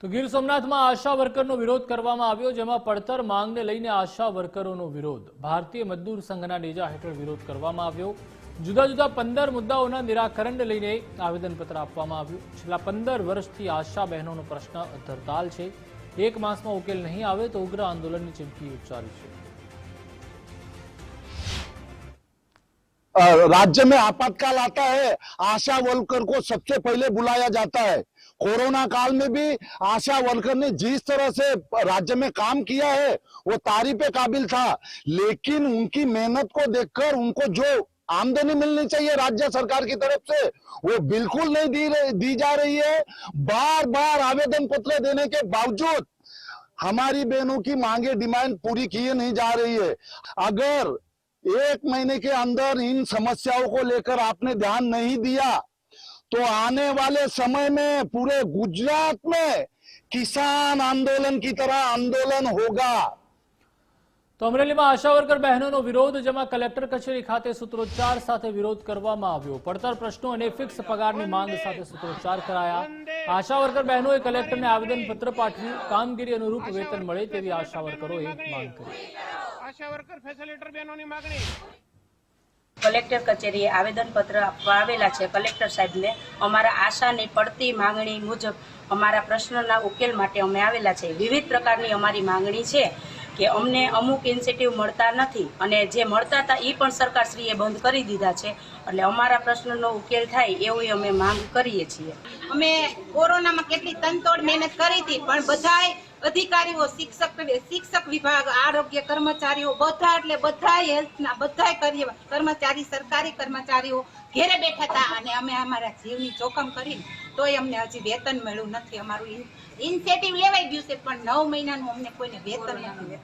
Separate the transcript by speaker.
Speaker 1: તો ગીર સોમનાથમાં આશા વર્કરનો વિરોધ કરવામાં આવ્યો, જેમાં પડતર માંગને લઈને આશા વર્કરોનો વિરોધ. ભારતીય મજદૂર સંઘના નેજા હેઠળ વિરોધ કરવામાં આવ્યો. જુદા જુદા 15 મુદ્દાઓના નિરાકરણને લઈને આવેદનપત્ર આપવામાં આવ્યું. છેલ્લા 15 વર્ષથી આશા બહેનોનો પ્રશ્ન ધરતાલ છે. 1 માસમાં ઉકેલ નહીં આવે તો ઉગ્ર આંદોલનની ચીમકી ઉચ્ચારી છે.
Speaker 2: राज्य में आपातकाल आता है, आशा वर्कर को सबसे पहले बुलाया जाता है। कोरोना काल में भी आशा वर्कर ने जिस तरह से राज्य में काम किया है वो तारीफ काबिल था, लेकिन उनकी मेहनत को देखकर उनको जो आमदनी मिलनी चाहिए राज्य सरकार की तरफ से वो बिल्कुल नहीं दी जा रही है। बार बार आवेदन पत्र देने के बावजूद हमारी बहनों की मांगे डिमांड पूरी किए नहीं जा रही है। अगर 1 महीने के अंदर इन समस्याओं को लेकर आपने ध्यान नहीं दिया तो आने वाले समय में पूरे गुजरात में किसान आंदोलन की तरह आंदोलन होगा।
Speaker 1: તો અમરેલીમાં આશા વર્કર બહેનોનો વિરોધ, જેમાં કલેક્ટર કચેરી ખાતે સૂત્રોચ્ચાર સાથે વિરોધ કરવામાં આવ્યો. પડતર પ્રશ્નો અને ફિક્સ પગારની માંગ સાથે સૂત્રોચ્ચાર કરાયા. આશા વર્કર બહેનોએ કલેક્ટરને આવેદનપત્ર પાઠવ્યું. કામગીરી અનુરૂપ વેતન મળે તેવી આશા વર્કરોએ માંગ કરી.
Speaker 3: આશા વર્કર ફેસિલિટેટર બહેનોની માંગણી.
Speaker 4: કલેક્ટર કચેરીએ આવેદનપત્ર આપવા આવેલા છે. કલેક્ટર સાહેબને અમારા આશાની પડતી માંગણી મુજબ અમારા પ્રશ્નોના ઉકેલ માટે અમે આવેલા છે. વિવિધ પ્રકારની અમારી માંગણી છે કે અમને અમુક ઇન્સેન્ટિવ મળતા નથી અને જે મળતા હતા એ પણ સરકારશ્રીએ બંધ કરી દીધા છે. એટલે અમારા પ્રશ્નનો ઉકેલ થાય એવી અમે માંગ કરીએ છીએ.
Speaker 5: અમે કોરોનામાં કેટલી તનતોડ મહેનત કરી હતી, પણ બધાય અધિકારીઓ, શિક્ષક વિભાગ, આરોગ્ય કર્મચારીઓ, બધા એટલે બધા હેલ્થના બધા કર્મચારી, સરકારી કર્મચારીઓ ઘેરે બેઠા હતા અને અમે અમારા જીવની જોખમ કરી તોય અમને હજી વેતન મળ્યું નથી. અમારું ઇન્સેન્ટિવ લેવાઈ ગયું છે પણ 9 મહિનાનું અમને કોઈને વેતન નથી.